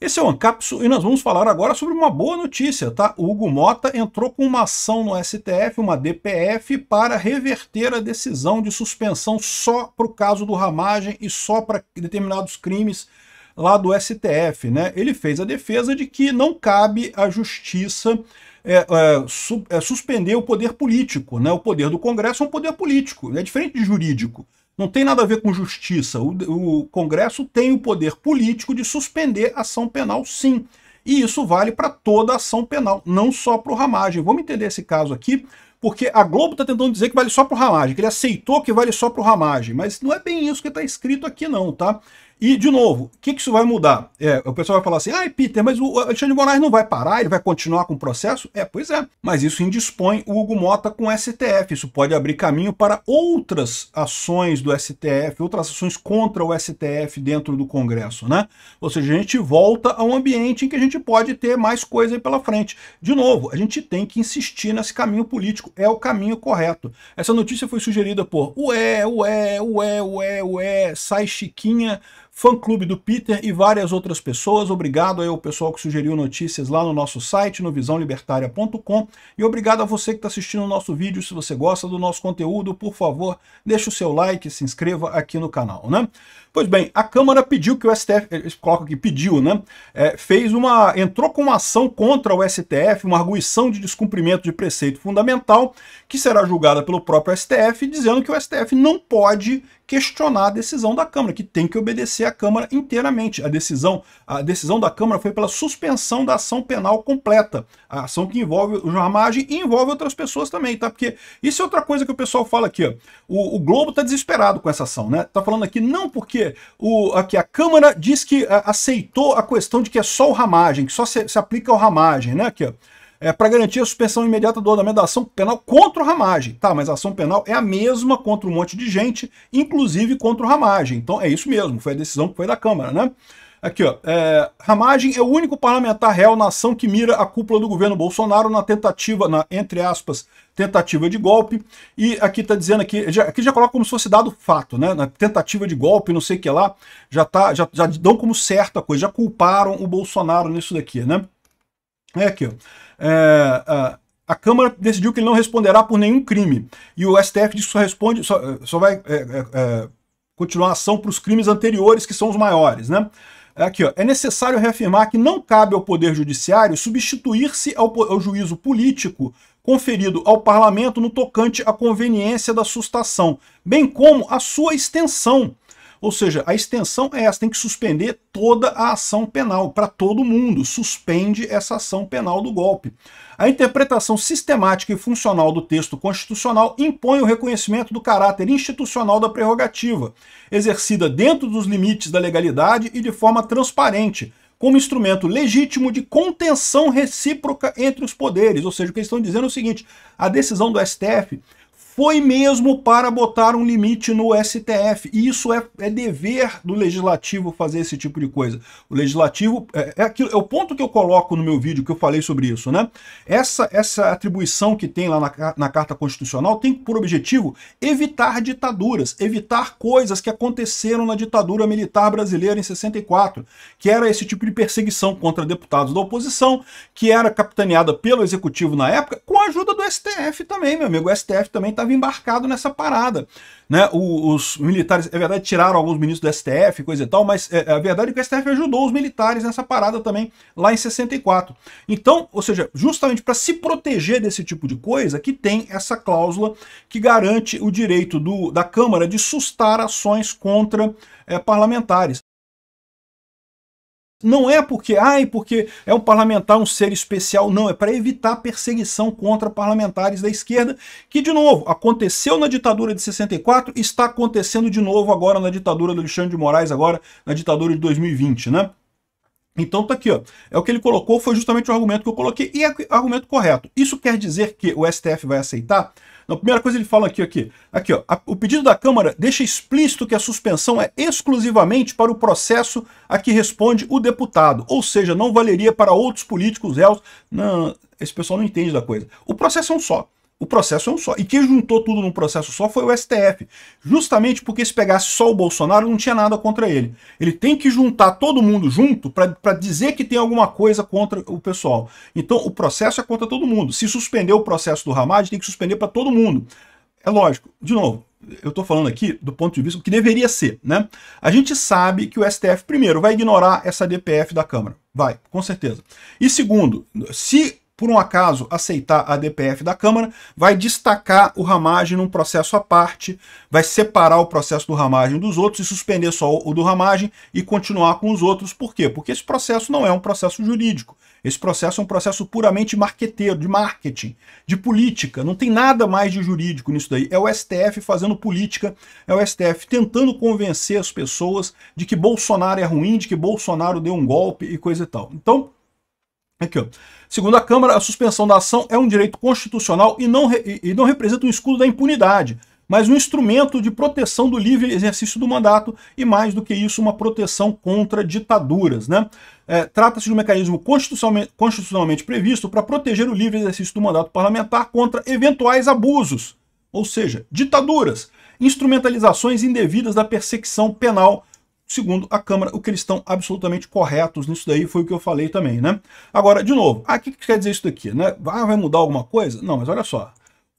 Esse é o Ancapsu e nós vamos falar agora sobre uma boa notícia, tá? O Hugo Motta entrou com uma ação no STF, uma DPF, para reverter a decisão de suspensão só para o caso do Ramagem e só para determinados crimes lá do STF, né? Ele fez a defesa de que não cabe à justiça suspender o poder político, né? O poder do Congresso é um poder político, é diferente de jurídico. Não tem nada a ver com justiça. O Congresso tem o poder político de suspender ação penal, sim. E isso vale para toda ação penal, não só para o Ramagem. Vamos entender esse caso aqui, porque a Globo está tentando dizer que vale só para o Ramagem, que ele aceitou que vale só para o Ramagem, mas não é bem isso que está escrito aqui não, tá? E, de novo, o que isso vai mudar? O pessoal vai falar assim, Peter, mas o Alexandre de Moraes não vai parar, ele vai continuar com o processo? Pois é, mas isso indispõe o Hugo Motta com o STF, isso pode abrir caminho para outras ações do STF, outras ações contra o STF dentro do Congresso, né? Ou seja, a gente volta a um ambiente em que a gente pode ter mais coisa aí pela frente. De novo, a gente tem que insistir nesse caminho político, é o caminho correto. Essa notícia foi sugerida por Sai Chiquinha, fã-clube do Peter e várias outras pessoas. Obrigado aí ao pessoal que sugeriu notícias lá no nosso site, no visãolibertaria.com, e obrigado a você que está assistindo o nosso vídeo. Se você gosta do nosso conteúdo, por favor, deixe o seu like, se inscreva aqui no canal, né? Pois bem, a Câmara pediu que o STF, eles colocam aqui, pediu, né? Entrou com uma ação contra o STF, uma arguição de descumprimento de preceito fundamental, que será julgada pelo próprio STF, dizendo que o STF não pode questionar a decisão da Câmara, que tem que obedecer à Câmara inteiramente. A decisão da Câmara foi pela suspensão da ação penal completa, a ação que envolve o Ramagem e envolve outras pessoas também, tá? Porque isso é outra coisa que o pessoal fala aqui, ó. O Globo tá desesperado com essa ação, né? Tá falando aqui, não porque aqui a Câmara diz que aceitou a questão de que é só o Ramagem, que só se aplica ao Ramagem, né? Aqui, ó. Para garantir a suspensão imediata do andamento da ação penal contra o Ramagem. Tá, mas a ação penal é a mesma contra um monte de gente, inclusive contra o Ramagem. Então é isso mesmo, foi a decisão que foi da Câmara, né? Aqui, ó, Ramagem é o único parlamentar réu na ação que mira a cúpula do governo Bolsonaro na tentativa, entre aspas, tentativa de golpe, e aqui tá dizendo aqui já coloca como se fosse dado fato, né? Na tentativa de golpe, não sei o que lá, já dão como certa a coisa, já culparam o Bolsonaro nisso daqui, né? Aqui, ó. A Câmara decidiu que ele não responderá por nenhum crime. E o STF diz que só vai continuar a ação para os crimes anteriores, que são os maiores, né? Aqui, ó, é necessário reafirmar que não cabe ao Poder Judiciário substituir-se ao juízo político conferido ao Parlamento no tocante à conveniência da sustação, bem como a sua extensão. Ou seja, a extensão é essa, tem que suspender toda a ação penal, para todo mundo, suspende essa ação penal do golpe. A interpretação sistemática e funcional do texto constitucional impõe o reconhecimento do caráter institucional da prerrogativa, exercida dentro dos limites da legalidade e de forma transparente, como instrumento legítimo de contenção recíproca entre os poderes. Ou seja, o que eles estão dizendo é o seguinte, a decisão do STF foi mesmo para botar um limite no STF, e isso é dever do Legislativo fazer esse tipo de coisa. O Legislativo, é o ponto que eu coloco no meu vídeo, que eu falei sobre isso, né? Essa atribuição que tem lá na Carta Constitucional tem por objetivo evitar ditaduras, evitar coisas que aconteceram na ditadura militar brasileira em 64, que era esse tipo de perseguição contra deputados da oposição, que era capitaneada pelo Executivo na época, com a ajuda do STF também, meu amigo. O STF também estava embarcado nessa parada, né? Os militares, é verdade, tiraram alguns ministros do STF, coisa e tal, mas a verdade é que o STF ajudou os militares nessa parada também, lá em 64. Então, ou seja, justamente para se proteger desse tipo de coisa, que tem essa cláusula que garante o direito da Câmara de sustar ações contra parlamentares. Não é porque é um parlamentar um ser especial, não, é para evitar perseguição contra parlamentares da esquerda, que, de novo, aconteceu na ditadura de 64, está acontecendo de novo agora na ditadura do Alexandre de Moraes, agora na ditadura de 2020, né? Então tá aqui, ó. O que ele colocou foi justamente o argumento que eu coloquei, e é o argumento correto. Isso quer dizer que o STF vai aceitar? A primeira coisa ele fala aqui, ó, o pedido da Câmara deixa explícito que a suspensão é exclusivamente para o processo a que responde o deputado, ou seja, não valeria para outros políticos réus. Não, esse pessoal não entende da coisa. O processo é um só. O processo é um só. E quem juntou tudo num processo só foi o STF. Justamente porque se pegasse só o Bolsonaro, não tinha nada contra ele. Ele tem que juntar todo mundo junto para dizer que tem alguma coisa contra o pessoal. Então o processo é contra todo mundo. Se suspender o processo do Hammad, tem que suspender para todo mundo. É lógico. De novo, eu estou falando aqui do ponto de vista do que deveria ser, né? A gente sabe que o STF, primeiro, vai ignorar essa DPF da Câmara. Vai, com certeza. E segundo, se por um acaso aceitar a DPF da Câmara, vai destacar o Ramagem num processo à parte, vai separar o processo do Ramagem dos outros e suspender só o do Ramagem e continuar com os outros. Por quê? Porque esse processo não é um processo jurídico. Esse processo é um processo puramente marqueteiro, de marketing, de política. Não tem nada mais de jurídico nisso daí. É o STF fazendo política, é o STF tentando convencer as pessoas de que Bolsonaro é ruim, de que Bolsonaro deu um golpe e coisa e tal. Então, aqui, ó. Segundo a Câmara, a suspensão da ação é um direito constitucional e não representa um escudo da impunidade, mas um instrumento de proteção do livre exercício do mandato e, mais do que isso, uma proteção contra ditaduras, né? Trata-se de um mecanismo constitucionalmente previsto para proteger o livre exercício do mandato parlamentar contra eventuais abusos, ou seja, ditaduras, instrumentalizações indevidas da perseguição penal. Segundo a Câmara, o que eles estão absolutamente corretos nisso daí, foi o que eu falei também, né? Agora, de novo, o que quer dizer isso daqui, né? Vai mudar alguma coisa? Não, mas olha só.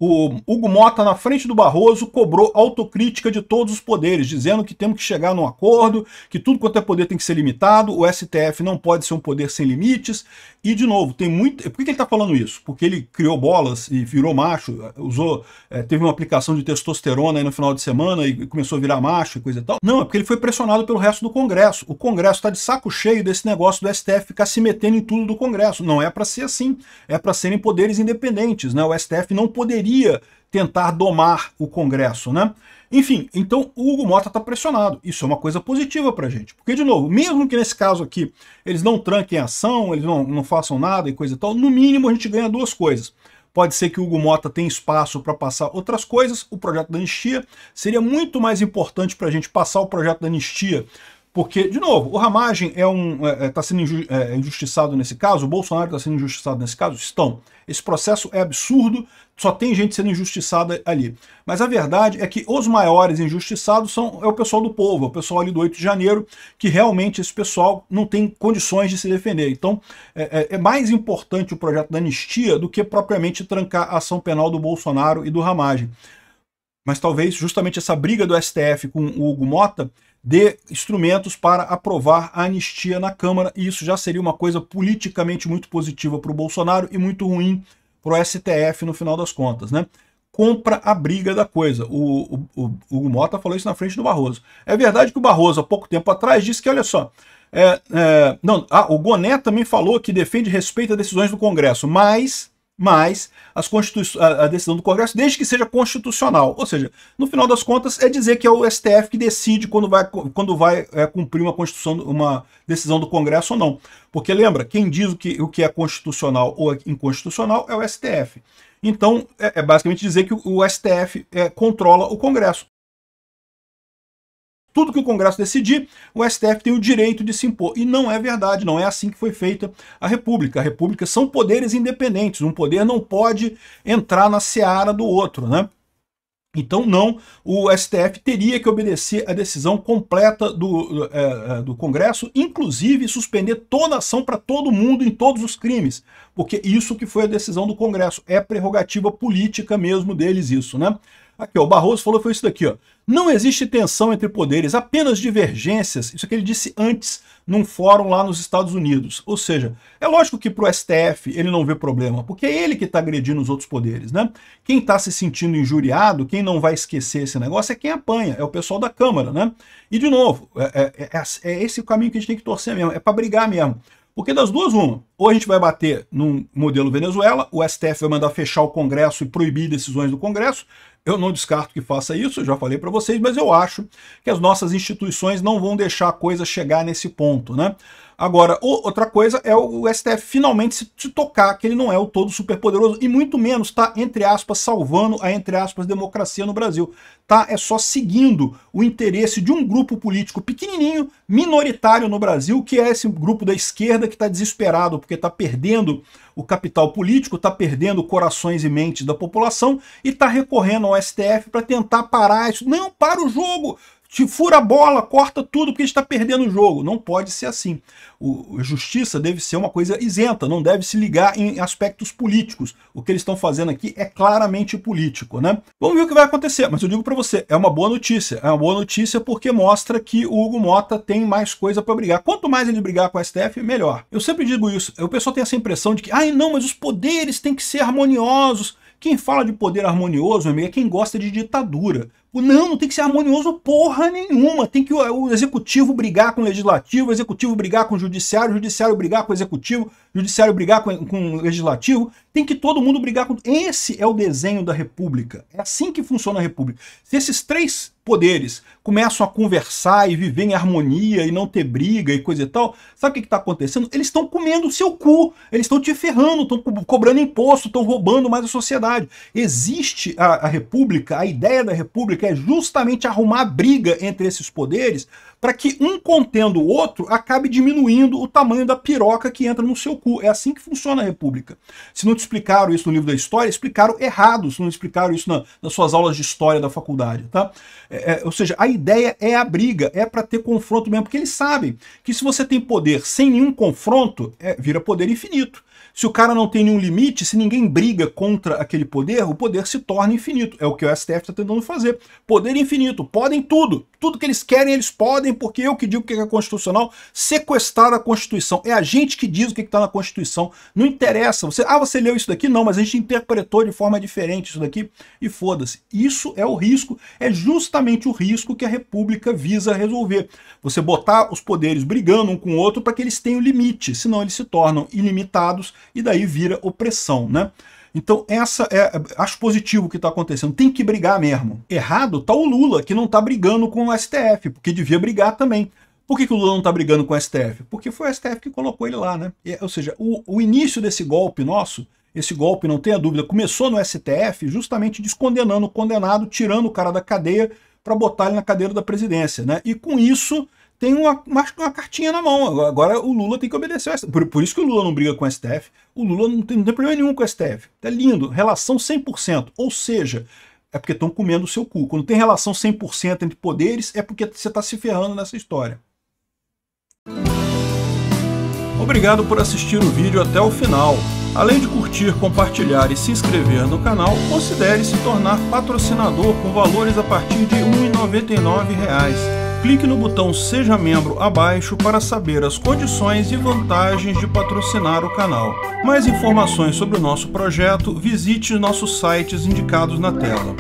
O Hugo Mota, na frente do Barroso, cobrou autocrítica de todos os poderes, dizendo que temos que chegar num acordo, que tudo quanto é poder tem que ser limitado, o STF não pode ser um poder sem limites. E, de novo, tem muito... Por que ele está falando isso? Porque ele criou bolas e virou macho, teve uma aplicação de testosterona aí no final de semana e começou a virar macho e coisa e tal. Não, é porque ele foi pressionado pelo resto do Congresso. O Congresso está de saco cheio desse negócio do STF ficar se metendo em tudo do Congresso. Não é para ser assim. É para serem poderes independentes, né? O STF não poderia tentar domar o Congresso, né? Enfim, então o Hugo Mota está pressionado. Isso é uma coisa positiva para a gente. Porque, de novo, mesmo que nesse caso aqui eles não tranquem a ação, eles não façam nada e coisa e tal, no mínimo a gente ganha duas coisas. Pode ser que o Hugo Mota tenha espaço para passar outras coisas. O projeto da anistia seria muito mais importante para a gente passar o projeto da anistia. Porque, de novo, o Ramagem está sendo injustiçado nesse caso, o Bolsonaro está sendo injustiçado nesse caso, estão. Esse processo é absurdo, só tem gente sendo injustiçada ali. Mas a verdade é que os maiores injustiçados é o pessoal do povo, é o pessoal ali do 8 de janeiro, que realmente esse pessoal não tem condições de se defender. Então, é mais importante o projeto da anistia do que propriamente trancar a ação penal do Bolsonaro e do Ramagem. Mas talvez justamente essa briga do STF com o Hugo Mota dê instrumentos para aprovar a anistia na Câmara, e isso já seria uma coisa politicamente muito positiva para o Bolsonaro e muito ruim para o STF no final das contas, né? Compra a briga da coisa. O Hugo Mota falou isso na frente do Barroso. É verdade que o Barroso, há pouco tempo atrás, disse que, olha só, o Goné também falou que defende respeito às decisões do Congresso, mas a decisão do Congresso, desde que seja constitucional. Ou seja, no final das contas, é dizer que é o STF que decide quando vai cumprir uma decisão do Congresso ou não. Porque lembra, quem diz o que é constitucional ou inconstitucional é o STF. Então, é basicamente dizer que o STF controla o Congresso. Tudo que o Congresso decidir, o STF tem o direito de se impor. E não é verdade, não é assim que foi feita a República. A República são poderes independentes, um poder não pode entrar na seara do outro, né? Então não, o STF teria que obedecer a decisão completa do Congresso, inclusive suspender toda a ação para todo mundo em todos os crimes, porque isso que foi a decisão do Congresso, é prerrogativa política mesmo deles isso, né? Aqui, ó, o Barroso falou, foi isso daqui, ó. Não existe tensão entre poderes, apenas divergências. Isso que ele disse antes num fórum lá nos Estados Unidos. Ou seja, é lógico que para o STF ele não vê problema, porque é ele que está agredindo os outros poderes, né? Quem está se sentindo injuriado, quem não vai esquecer esse negócio é quem apanha, é o pessoal da Câmara, né? E de novo, é esse o caminho que a gente tem que torcer mesmo, é para brigar mesmo. Porque das duas, uma, ou a gente vai bater num modelo Venezuela, o STF vai mandar fechar o Congresso e proibir decisões do Congresso. Eu não descarto que faça isso, eu já falei para vocês, mas eu acho que as nossas instituições não vão deixar a coisa chegar nesse ponto, né? Agora, outra coisa é o STF finalmente se tocar que ele não é o todo superpoderoso e muito menos está, entre aspas, salvando a, entre aspas, democracia no Brasil. Tá? É só seguindo o interesse de um grupo político pequenininho, minoritário no Brasil, que é esse grupo da esquerda que está desesperado porque está perdendo o capital político, está perdendo corações e mentes da população e está recorrendo ao STF para tentar parar isso. Não, para o jogo! Te fura a bola, corta tudo porque a gente está perdendo o jogo. Não pode ser assim. A justiça deve ser uma coisa isenta, não deve se ligar em aspectos políticos. O que eles estão fazendo aqui é claramente político, né? Vamos ver o que vai acontecer, mas eu digo para você, é uma boa notícia. É uma boa notícia porque mostra que o Hugo Motta tem mais coisa para brigar. Quanto mais ele brigar com a STF, melhor. Eu sempre digo isso. O pessoal tem essa impressão de que, ai não, mas os poderes têm que ser harmoniosos. Quem fala de poder harmonioso, meu amigo, é quem gosta de ditadura. Não tem que ser harmonioso porra nenhuma. Tem que o executivo brigar com o legislativo, o executivo brigar com o judiciário brigar com o executivo, o judiciário brigar com o legislativo. Tem que todo mundo brigar com... Esse é o desenho da República. É assim que funciona a República. Se esses três poderes começam a conversar e viver em harmonia e não ter briga e coisa e tal, sabe o que está acontecendo? Eles estão comendo o seu cu, eles estão te ferrando, estão cobrando imposto, estão roubando mais a sociedade. Existe a República, a ideia da República é justamente arrumar briga entre esses poderes para que um contendo o outro acabe diminuindo o tamanho da piroca que entra no seu cu. É assim que funciona a República. Se não te explicaram isso no livro da história, explicaram errado, se não explicaram isso nas suas aulas de história da faculdade, tá? Ou seja, a ideia é a briga, é para ter confronto mesmo, porque eles sabem que se você tem poder sem nenhum confronto, vira poder infinito. Se o cara não tem nenhum limite, se ninguém briga contra aquele poder, o poder se torna infinito. É o que o STF está tentando fazer. Poder infinito. Podem tudo. Tudo que eles querem, eles podem, porque eu que digo que é constitucional, sequestrar a Constituição. É a gente que diz o que está na Constituição. Não interessa. Você leu isso daqui? Não, mas a gente interpretou de forma diferente isso daqui e foda-se. Isso é o risco, é justamente o risco que a República visa resolver. Você botar os poderes brigando um com o outro para que eles tenham limite, senão eles se tornam ilimitados e daí vira opressão, né? Então acho positivo o que está acontecendo, tem que brigar mesmo. Errado está o Lula, que não está brigando com o STF, porque devia brigar também. Por que o Lula não está brigando com o STF? Porque foi o STF que colocou ele lá, né? Ou seja, o início desse golpe nosso, esse golpe, não tenha dúvida, começou no STF justamente descondenando o condenado, tirando o cara da cadeia para botar ele na cadeira da presidência, né? E com isso tem uma cartinha na mão. Agora o Lula tem que obedecer ao STF. Por isso que o Lula não briga com o STF. O Lula não tem problema nenhum com o STF. É lindo. Relação 100%. Ou seja, é porque estão comendo o seu cu. Quando tem relação 100% entre poderes, é porque você está se ferrando nessa história. Obrigado por assistir o vídeo até o final. Além de curtir, compartilhar e se inscrever no canal, considere se tornar patrocinador com valores a partir de R$ 1,99. Clique no botão Seja Membro abaixo para saber as condições e vantagens de patrocinar o canal. Mais informações sobre o nosso projeto, visite nossos sites indicados na tela.